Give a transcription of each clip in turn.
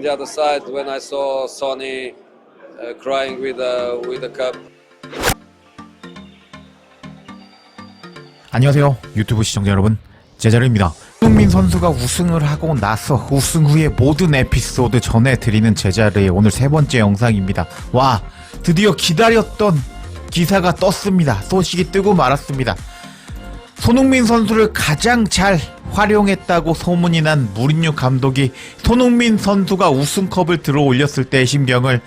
in the other side when I saw Sonny crying with the cup. 안녕하세요 유튜브 시청자 여러분, 제자르입니다. 손흥민 선수가 우승을 하고 나서 우승 후의 모든 에피소드 전해드리는 제자르의 오늘 세 번째 영상입니다. 와, 드디어 기다렸던 기사가 떴습니다. 소식이 뜨고 말았습니다. 손흥민 선수를 가장 잘 활용했다고 소문이 난 무리뉴 감독이 손흥민 선수가 우승컵을 들어 올렸을 때의 심경을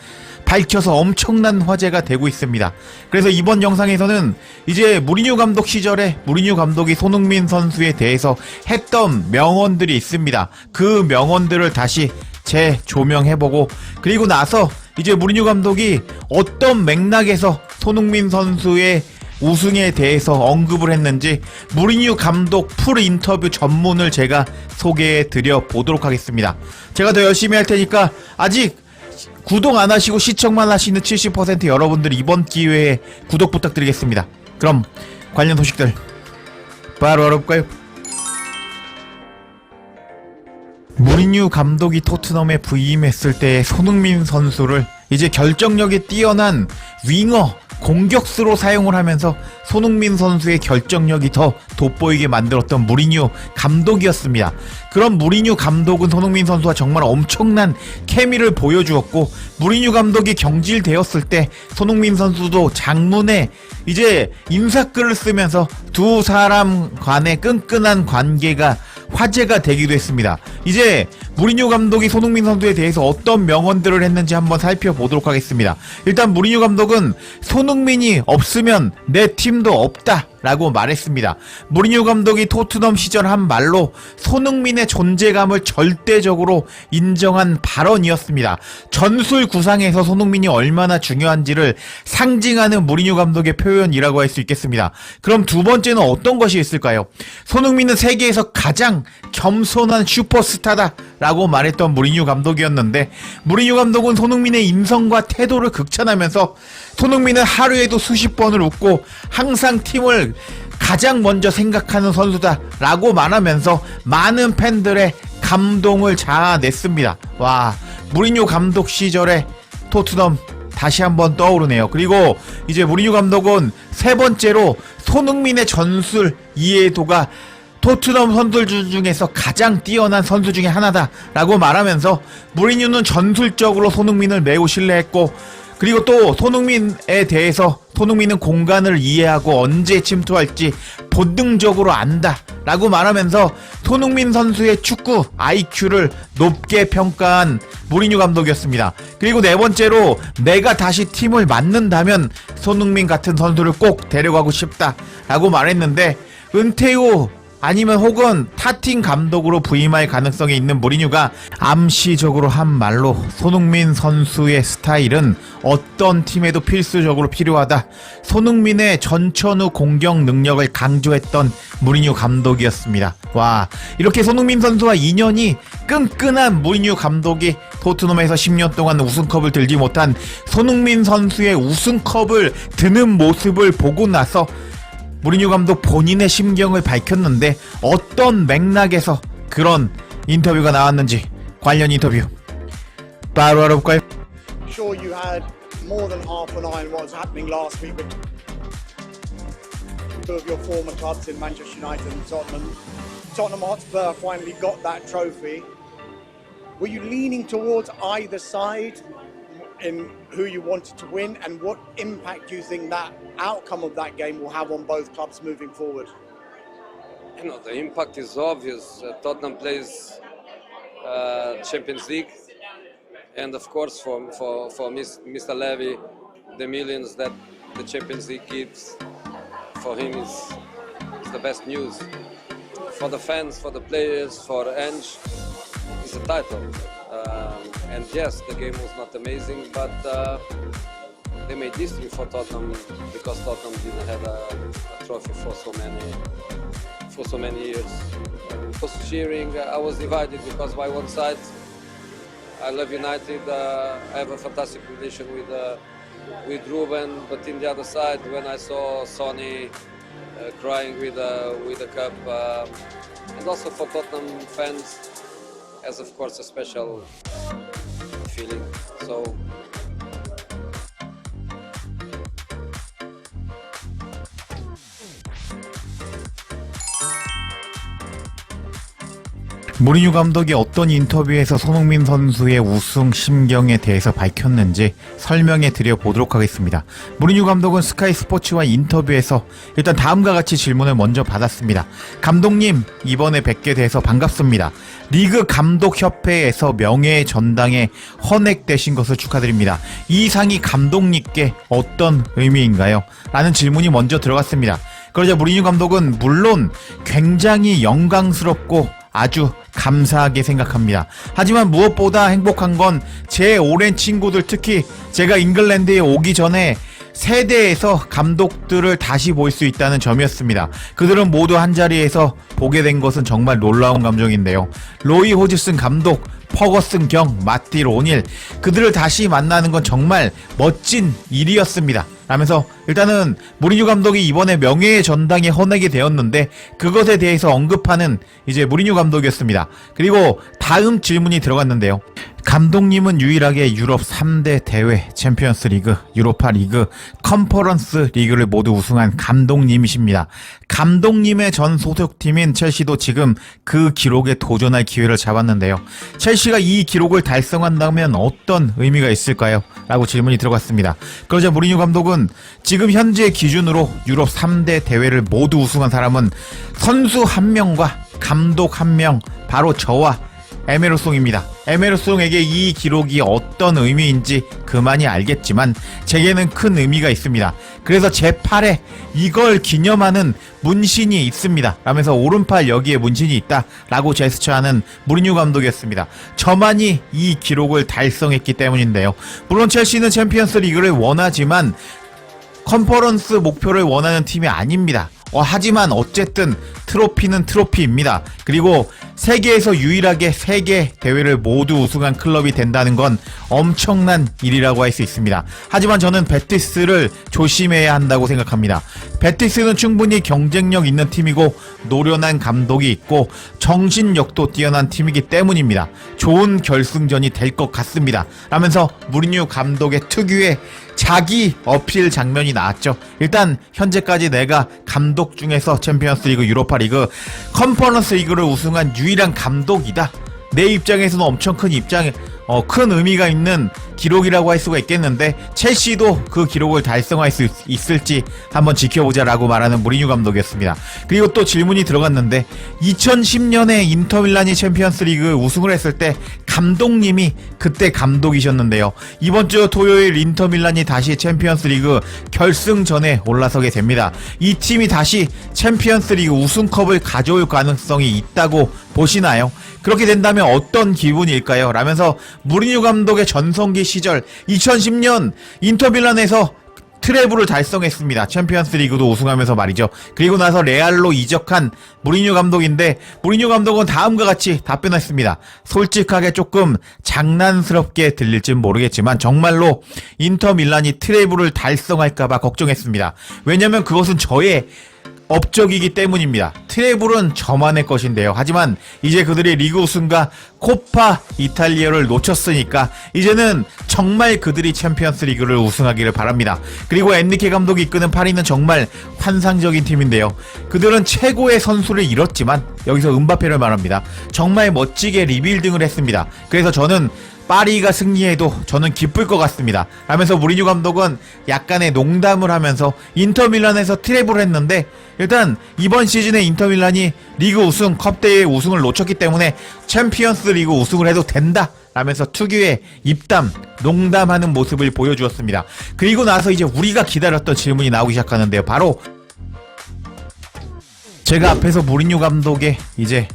밝혀서 엄청난 화제가 되고 있습니다. 그래서 이번 영상에서는 이제 무리뉴 감독 시절에 무리뉴 감독이 손흥민 선수에 대해서 했던 명언들이 있습니다. 그 명언들을 다시 재조명해보고, 그리고 나서 이제 무리뉴 감독이 어떤 맥락에서 손흥민 선수의 우승에 대해서 언급을 했는지 무리뉴 감독 풀 인터뷰 전문을 제가 소개해 드려 보도록 하겠습니다. 제가 더 열심히 할 테니까 아직 구독 안 하시고 시청만 하시는 70% 여러분들 이번 기회에 구독 부탁드리겠습니다. 그럼 관련 소식들 바로 알아볼까요? 무리뉴 감독이 토트넘에 부임했을 때 손흥민 선수를 이제 결정력이 뛰어난 윙어, 공격수로 사용을 하면서 손흥민 선수의 결정력이 더 돋보이게 만들었던 무리뉴 감독이었습니다. 그런 무리뉴 감독은 손흥민 선수와 정말 엄청난 케미를 보여주었고, 무리뉴 감독이 경질되었을 때 손흥민 선수도 장문에 이제 인사글을 쓰면서 두 사람 간의 끈끈한 관계가 화제가 되기도 했습니다. 이제 무리뉴 감독이 손흥민 선수에 대해서 어떤 명언들을 했는지 한번 살펴보도록 하겠습니다. 일단 무리뉴 감독은 손흥민이 없으면 내 팀도 없다 라고 말했습니다. 무리뉴 감독이 토트넘 시절 한 말로 손흥민의 존재감을 절대적으로 인정한 발언이었습니다. 전술 구상에서 손흥민이 얼마나 중요한지를 상징하는 무리뉴 감독의 표현이라고 할 수 있겠습니다. 그럼 두 번째는 어떤 것이 있을까요? 손흥민은 세계에서 가장 겸손한 슈퍼스타다 라고 말했던 무리뉴 감독이었는데, 무리뉴 감독은 손흥민의 인성과 태도를 극찬하면서 손흥민은 하루에도 수십 번을 웃고 항상 팀을 가장 먼저 생각하는 선수다 라고 말하면서 많은 팬들의 감동을 자아냈습니다. 와, 무리뉴 감독 시절에 토트넘 다시 한번 떠오르네요. 그리고 이제 무리뉴 감독은 세 번째로 손흥민의 전술 이해도가 토트넘 선수들 중에서 가장 뛰어난 선수 중에 하나다 라고 말하면서 무리뉴는 전술적으로 손흥민을 매우 신뢰했고, 그리고 또 손흥민에 대해서 손흥민은 공간을 이해하고 언제 침투할지 본능적으로 안다 라고 말하면서 손흥민 선수의 축구 IQ를 높게 평가한 무리뉴 감독이었습니다. 그리고 네 번째로 내가 다시 팀을 맡는다면 손흥민 같은 선수를 꼭 데려가고 싶다 라고 말했는데, 은퇴 후 아니면 혹은 타팀 감독으로 부임할 가능성이 있는 무리뉴가 암시적으로 한 말로 손흥민 선수의 스타일은 어떤 팀에도 필수적으로 필요하다, 손흥민의 전천후 공격 능력을 강조했던 무리뉴 감독이었습니다. 와, 이렇게 손흥민 선수와 인연이 끈끈한 무리뉴 감독이 토트넘에서 10년 동안 우승컵을 들지 못한 손흥민 선수의 우승컵을 드는 모습을 보고 나서 무리뉴 감독 본인의 심경을 밝혔는데, 어떤 맥락에서 그런 인터뷰가 나왔는지 관련 인터뷰 바로 알아볼까요? Sure, you had more than half an eye on what was happening last week with two of your former clubs in Manchester United and Tottenham. Tottenham Hotspur finally got that trophy. Were you leaning towards either side in who you wanted to win, and what impact do you think that outcome of that game will have on both clubs moving forward? You know, the impact is obvious. Tottenham plays Champions League, and of course for Mr. Levy, the millions that the Champions League gives for him is the best news. For the fans, for the players, for Ange, it's a title. And yes, the game was not amazing, but they made history for Tottenham because Tottenham didn't have a trophy for so many years. Was cheering. I was divided because by one side I love United. I have a fantastic relation with Ruben, but in the other side, when I saw Sonny crying with the cup, and also for Tottenham fans, has of course a special 무리뉴 감독이 어떤 인터뷰에서 손흥민 선수의 우승 심경에 대해서 밝혔는지 설명해 드려 보도록 하겠습니다. 무리뉴 감독은 스카이 스포츠와 인터뷰에서 일단 다음과 같이 질문을 먼저 받았습니다. 감독님, 이번에 뵙게 돼서 반갑습니다. 리그 감독협회에서 명예의 전당에 헌액되신 것을 축하드립니다. 이 상이 감독님께 어떤 의미인가요? 라는 질문이 먼저 들어갔습니다. 그러자 무리뉴 감독은 물론 굉장히 영광스럽고 아주 감사하게 생각합니다. 하지만 무엇보다 행복한 건 제 오랜 친구들, 특히 제가 잉글랜드에 오기 전에 세대에서 감독들을 다시 볼 수 있다는 점이었습니다. 그들은 모두 한자리에서 보게 된 것은 정말 놀라운 감정인데요. 로이 호지슨 감독, 퍼거슨 경, 마티 오닐, 그들을 다시 만나는 건 정말 멋진 일이었습니다. 라면서 일단은 무리뉴 감독이 이번에 명예의 전당에 헌액이 되었는데 그것에 대해서 언급하는 이제 무리뉴 감독이었습니다. 그리고 다음 질문이 들어갔는데요. 감독님은 유일하게 유럽 3대 대회, 챔피언스 리그, 유로파 리그, 컨퍼런스 리그를 모두 우승한 감독님이십니다. 감독님의 전 소속팀인 첼시도 지금 그 기록에 도전할 기회를 잡았는데요. 첼시가 이 기록을 달성한다면 어떤 의미가 있을까요? 라고 질문이 들어갔습니다. 그러자 무리뉴 감독은 지금 현재 기준으로 유럽 3대 대회를 모두 우승한 사람은 선수 1명과 감독 1명, 바로 저와 에메르송입니다. 에메르송에게 이 기록이 어떤 의미인지 그만이 알겠지만 제게는 큰 의미가 있습니다. 그래서 제 팔에 이걸 기념하는 문신이 있습니다. 라면서 오른팔 여기에 문신이 있다 라고 제스처하는 무리뉴 감독이었습니다. 저만이 이 기록을 달성했기 때문인데요. 물론 첼시는 챔피언스 리그를 원하지만 컨퍼런스 목표를 원하는 팀이 아닙니다. 하지만 어쨌든 트로피는 트로피입니다. 그리고 세계에서 유일하게 3개 대회를 모두 우승한 클럽이 된다는 건 엄청난 일이라고 할 수 있습니다. 하지만 저는 베티스를 조심해야 한다고 생각합니다. 베티스는 충분히 경쟁력 있는 팀이고 노련한 감독이 있고 정신력도 뛰어난 팀이기 때문입니다. 좋은 결승전이 될 것 같습니다. 라면서 무리뉴 감독의 특유의 자기 어필 장면이 나왔죠. 일단 현재까지 내가 감독 중에서 챔피언스 리그, 유로파 리그, 컨퍼런스 리그를 우승한 유일한 감독이다. 내 입장에서는 엄청 큰 의미가 있는 기록이라고 할 수가 있겠는데 첼시도 그 기록을 달성할 수 있을지 한번 지켜보자라고 말하는 무리뉴 감독이었습니다. 그리고 또 질문이 들어갔는데 2010년에 인터밀란이 챔피언스리그 우승을 했을 때 감독님이 그때 감독이셨는데요. 이번 주 토요일 인터밀란이 다시 챔피언스리그 결승전에 올라서게 됩니다. 이 팀이 다시 챔피언스리그 우승컵을 가져올 가능성이 있다고 보시나요? 그렇게 된다면 어떤 기분일까요? 라면서 무리뉴 감독의 전성기 시절 2010년 인터밀란에서 트래블을 달성했습니다. 챔피언스 리그도 우승하면서 말이죠. 그리고 나서 레알로 이적한 무리뉴 감독인데 무리뉴 감독은 다음과 같이 답변했습니다. 솔직하게 조금 장난스럽게 들릴진 모르겠지만 정말로 인터밀란이 트래블을 달성할까봐 걱정했습니다. 왜냐면 그것은 저의 업적이기 때문입니다. 트래블은 저만의 것인데요. 하지만 이제 그들이 리그 우승과 코파 이탈리아를 놓쳤으니까 이제는 정말 그들이 챔피언스 리그를 우승하기를 바랍니다. 그리고 엔리케 감독이 이끄는 파리는 정말 환상적인 팀인데요. 그들은 최고의 선수를 잃었지만 여기서 음바페를 말합니다. 정말 멋지게 리빌딩을 했습니다. 그래서 저는 파리가 승리해도 저는 기쁠 것 같습니다. 라면서 무리뉴 감독은 약간의 농담을 하면서 인터밀란에서 트래블을 했는데 일단 이번 시즌에 인터밀란이 리그 우승, 컵대회 우승을 놓쳤기 때문에 챔피언스 리그 우승을 해도 된다 라면서 특유의 입담, 농담하는 모습을 보여주었습니다. 그리고 나서 이제 우리가 기다렸던 질문이 나오기 시작하는데요. 바로 제가 앞에서 무리뉴 감독의 이제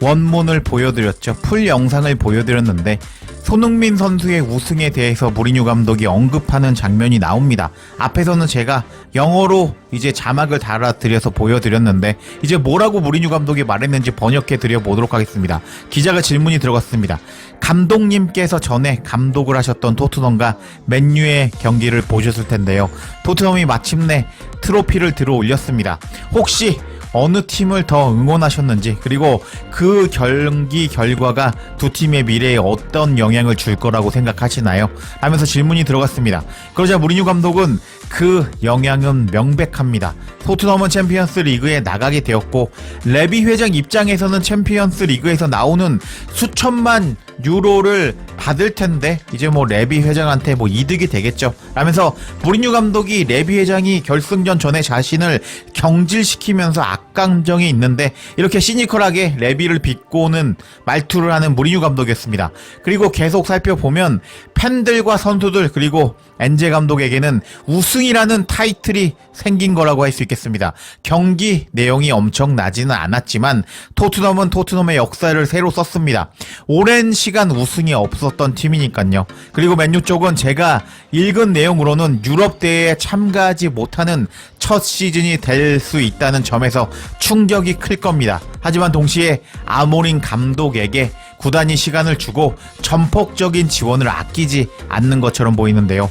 원문을 보여드렸죠. 풀 영상을 보여드렸는데 손흥민 선수의 우승에 대해서 무리뉴 감독이 언급하는 장면이 나옵니다. 앞에서는 제가 영어로 이제 자막을 달아드려서 보여드렸는데 이제 뭐라고 무리뉴 감독이 말했는지 번역해 드려보도록 하겠습니다. 기자가 질문이 들어갔습니다. 감독님께서 전에 감독을 하셨던 토트넘과 맨유의 경기를 보셨을 텐데요. 토트넘이 마침내 트로피를 들어 올렸습니다. 혹시 어느 팀을 더 응원하셨는지, 그리고 그 경기 결과가 두 팀의 미래에 어떤 영향을 줄 거라고 생각하시나요? 하면서 질문이 들어갔습니다. 그러자 무리뉴 감독은 그 영향은 명백합니다. 토트넘은 챔피언스 리그에 나가게 되었고, 레비 회장 입장에서는 챔피언스 리그에서 나오는 수천만 유로를 받을 텐데 이제 뭐 레비 회장한테 뭐 이득이 되겠죠 라면서 무리뉴 감독이 레비 회장이 결승전 전에 자신을 경질시키면서 악감정이 있는데 이렇게 시니컬하게 레비를 비꼬는 말투를 하는 무리뉴 감독이었습니다. 그리고 계속 살펴보면 팬들과 선수들 그리고 엔제 감독에게는 우승이라는 타이틀이 생긴 거라고 할 수 있겠습니다. 경기 내용이 엄청나지는 않았지만 토트넘은 토트넘의 역사를 새로 썼습니다. 오랜 시간 우승이 없었던 팀이니까요. 그리고 맨유 쪽은 제가 읽은 내용으로는 유럽 대회에 참가하지 못하는 첫 시즌이 될 수 있다는 점에서 충격이 클 겁니다. 하지만 동시에 아모린 감독에게 구단이 시간을 주고 전폭적인 지원을 아끼지 않는 것처럼 보이는데요.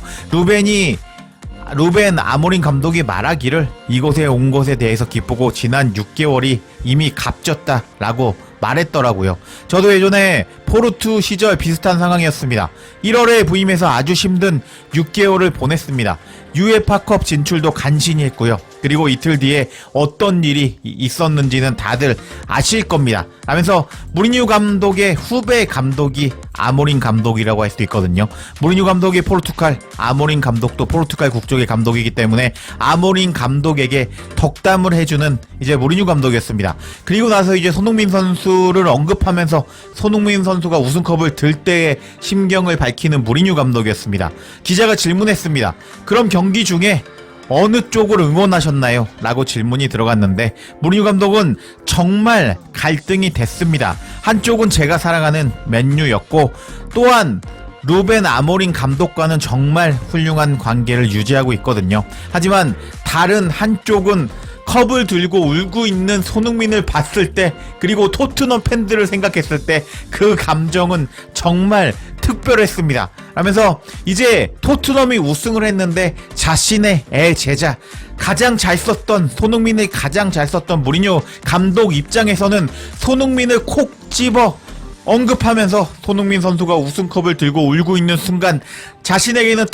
루벤 아모린 감독이 말하기를 이곳에 온 것에 대해서 기쁘고 지난 6개월이 이미 값졌다라고 말했더라고요. 저도 예전에 포르투 시절 비슷한 상황이었습니다. 1월에 부임해서 아주 힘든 6개월을 보냈습니다. UEFA컵 진출도 간신히 했고요. 그리고 이틀 뒤에 어떤 일이 있었는지는 다들 아실 겁니다. 하면서 무리뉴 감독의 후배 감독이 아모린 감독이라고 할 수도 있거든요. 무리뉴 감독이 포르투갈, 아모린 감독도 포르투갈 국적의 감독이기 때문에 아모린 감독에게 덕담을 해주는 이제 무리뉴 감독이었습니다. 그리고 나서 이제 손흥민 선수를 언급하면서 손흥민 선수가 우승컵을 들 때의 심경을 밝히는 무리뉴 감독이었습니다. 기자가 질문했습니다. 그럼 경기 중에 어느 쪽을 응원하셨나요? 라고 질문이 들어갔는데 무리뉴 감독은 정말 갈등이 됐습니다. 한쪽은 제가 사랑하는 맨유였고 또한 루벤 아모린 감독과는 정말 훌륭한 관계를 유지하고 있거든요. 하지만 다른 한쪽은 컵을 들고 울고 있는 손흥민을 봤을 때 그리고 토트넘 팬들을 생각했을 때 그 감정은 정말 특별했습니다. 하면서 이제 토트넘이 우승을 했는데 자신의 제자 가장 잘 썼던 손흥민을 가장 잘 썼던 무리뉴 감독 입장에서는 손흥민을 콕 집어 언급하면서 손흥민 선수가 우승컵을 들고 울고 있는 순간 자신에게는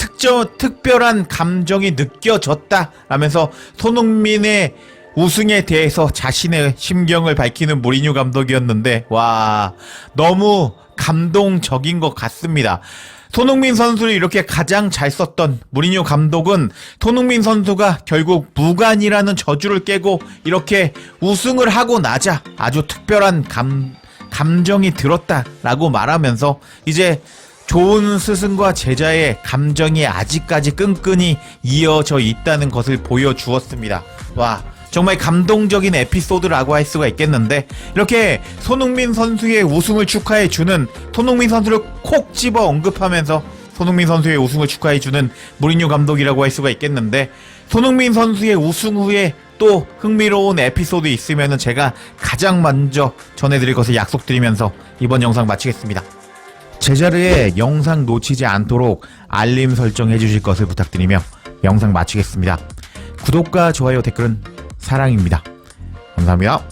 특별한 감정이 느껴졌다 라면서 손흥민의 우승에 대해서 자신의 심경을 밝히는 무리뉴 감독이었는데 와 너무 감동적인 것 같습니다. 손흥민 선수를 이렇게 가장 잘 썼던 무리뉴 감독은 손흥민 선수가 결국 무관이라는 저주를 깨고 이렇게 우승을 하고 나자 아주 특별한 감정이 들었다라고 말하면서 이제 좋은 스승과 제자의 감정이 아직까지 끈끈이 이어져 있다는 것을 보여주었습니다. 와 정말 감동적인 에피소드라고 할 수가 있겠는데 이렇게 손흥민 선수의 우승을 축하해주는 손흥민 선수를 콕 집어 언급하면서 손흥민 선수의 우승을 축하해주는 무리뉴 감독이라고 할 수가 있겠는데 손흥민 선수의 우승 후에 또 흥미로운 에피소드 있으면 제가 가장 먼저 전해드릴 것을 약속드리면서 이번 영상 마치겠습니다. 제자리에 영상 놓치지 않도록 알림 설정해 주실 것을 부탁드리며 영상 마치겠습니다. 구독과 좋아요 댓글은 사랑입니다. 감사합니다.